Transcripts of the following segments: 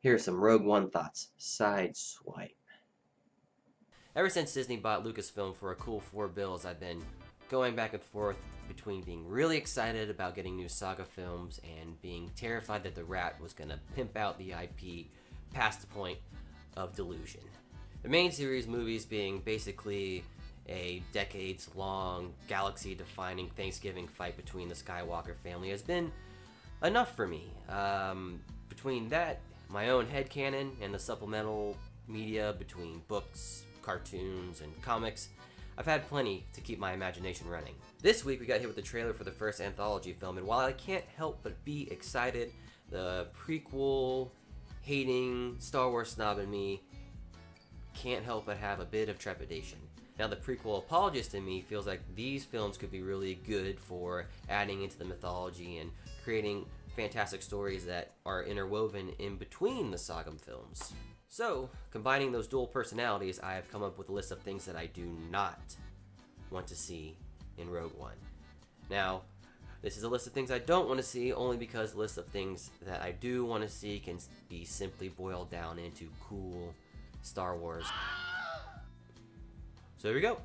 Here are some Rogue One thoughts. Sideswipe. Ever since Disney bought Lucasfilm for a cool $4 billion, I've been going back and forth between being really excited about getting new saga films and being terrified that the rat was going to pimp out the IP past the point of delusion. The main series movies being basically a decades-long, galaxy-defining Thanksgiving fight between the Skywalker family has been enough for me. Between that, my own headcanon, and the supplemental media between books, cartoons, and comics, I've had plenty to keep my imagination running. This week we got hit with the trailer for the first anthology film, and while I can't help but be excited, the prequel hating Star Wars snob in me can't help but have a bit of trepidation. Now, the prequel apologist in me feels like these films could be really good for adding into the mythology and creating fantastic stories that are interwoven in between the saga films. So, combining those dual personalities, I have come up with a list of things that I do not want to see in Rogue One. Now, this is a list of things I don't want to see only because the list of things that I do want to see can be simply boiled down into cool Star Wars. So here we go.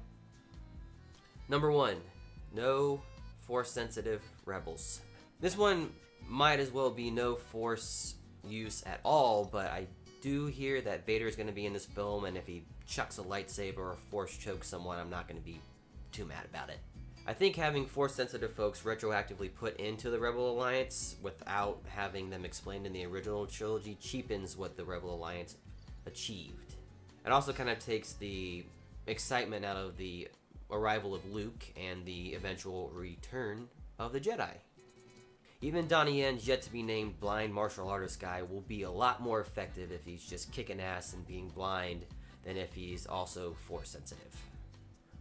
Number 1, no Force-sensitive rebels. This one might as well be no Force use at all, but I do hear that Vader is going to be in this film, and if he chucks a lightsaber or Force chokes someone, I'm not going to be too mad about it. I think having Force-sensitive folks retroactively put into the Rebel Alliance without having them explained in the original trilogy cheapens what the Rebel Alliance achieved. It also kind of takes the excitement out of the arrival of Luke and the eventual return of the Jedi. Even Donnie Yen's yet-to-be-named blind martial artist guy will be a lot more effective if he's just kicking ass and being blind than if he's also Force-sensitive.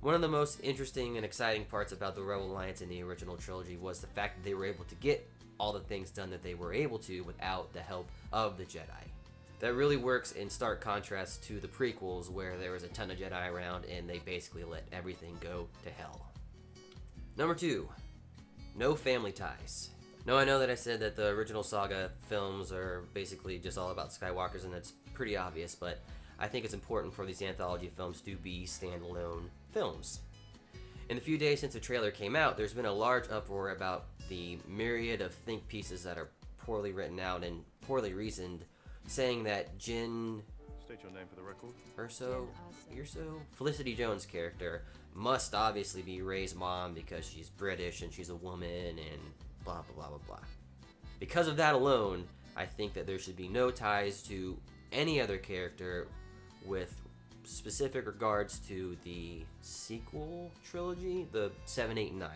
One of the most interesting and exciting parts about the Rebel Alliance in the original trilogy was the fact that they were able to get all the things done that they were able to without the help of the Jedi. That really works in stark contrast to the prequels, where there was a ton of Jedi around and they basically let everything go to hell. Number 2, no family ties. Now, I know that I said that the original saga films are basically just all about Skywalkers, and that's pretty obvious, but I think it's important for these anthology films to be standalone films. In the few days since the trailer came out, there's been a large uproar about the myriad of think pieces that are poorly written out and poorly reasoned, saying that Jyn State your name for the record. Erso, Felicity Jones' character must obviously be Rey's mom because she's British and she's a woman and blah blah blah blah blah. Because of that alone, I think that there should be no ties to any other character with specific regards to the sequel trilogy, the 7, 8, and 9.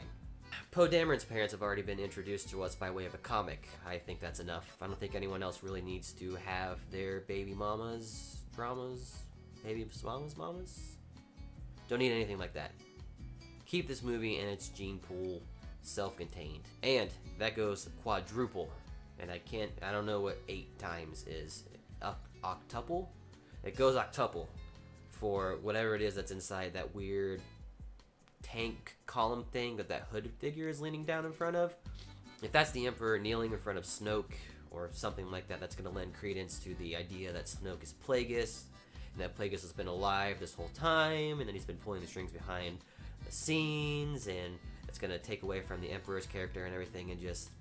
Poe Dameron's parents have already been introduced to us by way of a comic. I think that's enough. I don't think anyone else really needs to have their baby mamas, dramas, baby mamas. Don't need anything like that. Keep this movie and its gene pool self-contained. And that goes quadruple. And I don't know what 8 times is. Octuple? It goes octuple for whatever it is that's inside that weird tank column thing that hood figure is leaning down in front of. If that's the Emperor kneeling in front of Snoke or something like that, that's going to lend credence to the idea that Snoke is Plagueis, and that Plagueis has been alive this whole time, and then he's been pulling the strings behind the scenes, and it's going to take away from the Emperor's character and everything, and just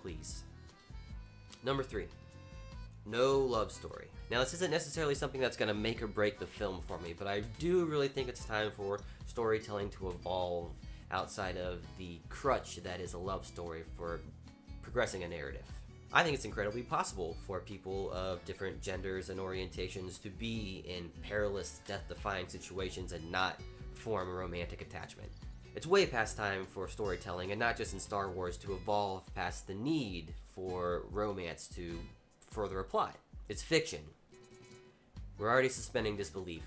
please. Number 3, no love story. Now, this isn't necessarily something that's going to make or break the film for me, but I do really think it's time for storytelling to evolve outside of the crutch that is a love story for progressing a narrative. I think it's incredibly possible for people of different genders and orientations to be in perilous, death-defying situations and not form a romantic attachment. It's way past time for storytelling, and not just in Star Wars, to evolve past the need for romance to further apply. It's fiction. We're already suspending disbelief.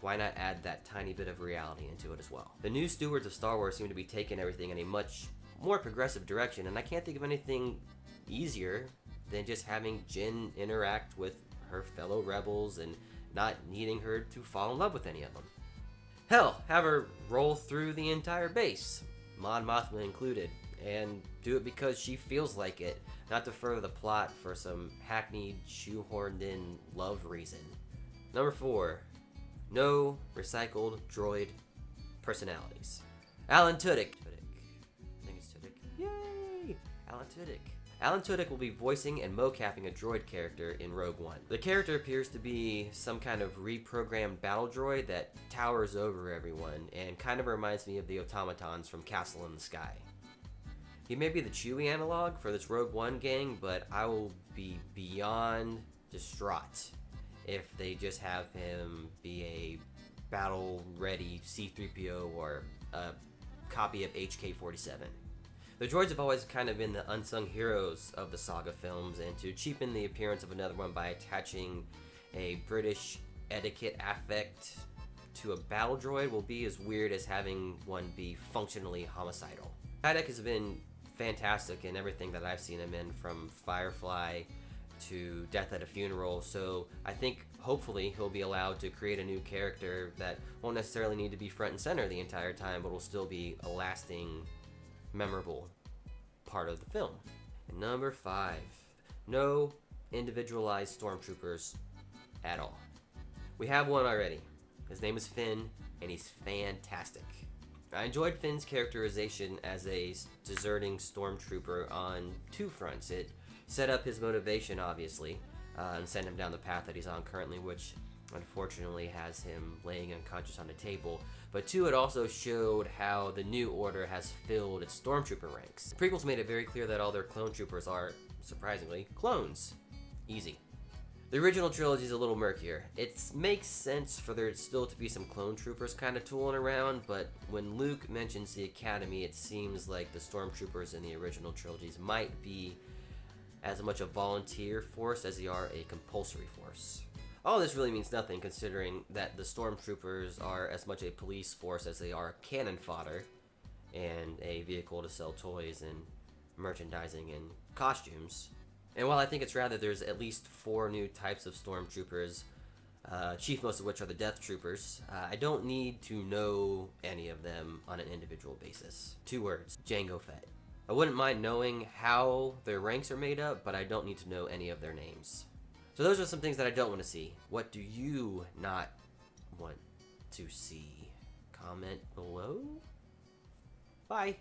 Why not add that tiny bit of reality into it as well? The new stewards of Star Wars seem to be taking everything in a much more progressive direction, and I can't think of anything easier than just having Jyn interact with her fellow rebels and not needing her to fall in love with any of them. Hell, have her roll through the entire base, Mon Mothma included, and do it because she feels like it, not to further the plot for some hackneyed, shoehorned in love reason. Number 4. No recycled droid personalities. Alan Tudyk. I think it's Tudyk. Yay! Alan Tudyk. Alan Tudyk will be voicing and mocapping a droid character in Rogue One. The character appears to be some kind of reprogrammed battle droid that towers over everyone and kind of reminds me of the automatons from Castle in the Sky. He may be the Chewie analog for this Rogue One gang, but I will be beyond distraught if they just have him be a battle-ready C-3PO or a copy of HK-47. The droids have always kind of been the unsung heroes of the saga films, and to cheapen the appearance of another one by attaching a British etiquette affect to a battle droid will be as weird as having one be functionally homicidal. Tudyk has been fantastic in everything that I've seen him in, from Firefly to Death at a Funeral, so I think hopefully he'll be allowed to create a new character that won't necessarily need to be front and center the entire time, but will still be a lasting, memorable part of the film. And number 5, no individualized stormtroopers at all. We have one already. His name is Finn, and he's fantastic. I enjoyed Finn's characterization as a deserting stormtrooper on 2 fronts. It set up his motivation, obviously, and sent him down the path that he's on currently, which unfortunately has him laying unconscious on the table. But 2, it also showed how the New Order has filled its stormtrooper ranks. The prequels made it very clear that all their clone troopers are, surprisingly, clones. Easy. The original trilogy is a little murkier. It makes sense for there still to be some clone troopers kind of tooling around, but when Luke mentions the Academy, it seems like the stormtroopers in the original trilogies might be as much a volunteer force as they are a compulsory force. All this really means nothing, considering that the stormtroopers are as much a police force as they are cannon fodder and a vehicle to sell toys and merchandising and costumes. And while I think it's rad that there's at least 4 new types of stormtroopers, chief most of which are the Death Troopers, I don't need to know any of them on an individual basis. 2 words: Jango Fett. I wouldn't mind knowing how their ranks are made up, but I don't need to know any of their names. So those are some things that I don't want to see. What do you not want to see? Comment below. Bye.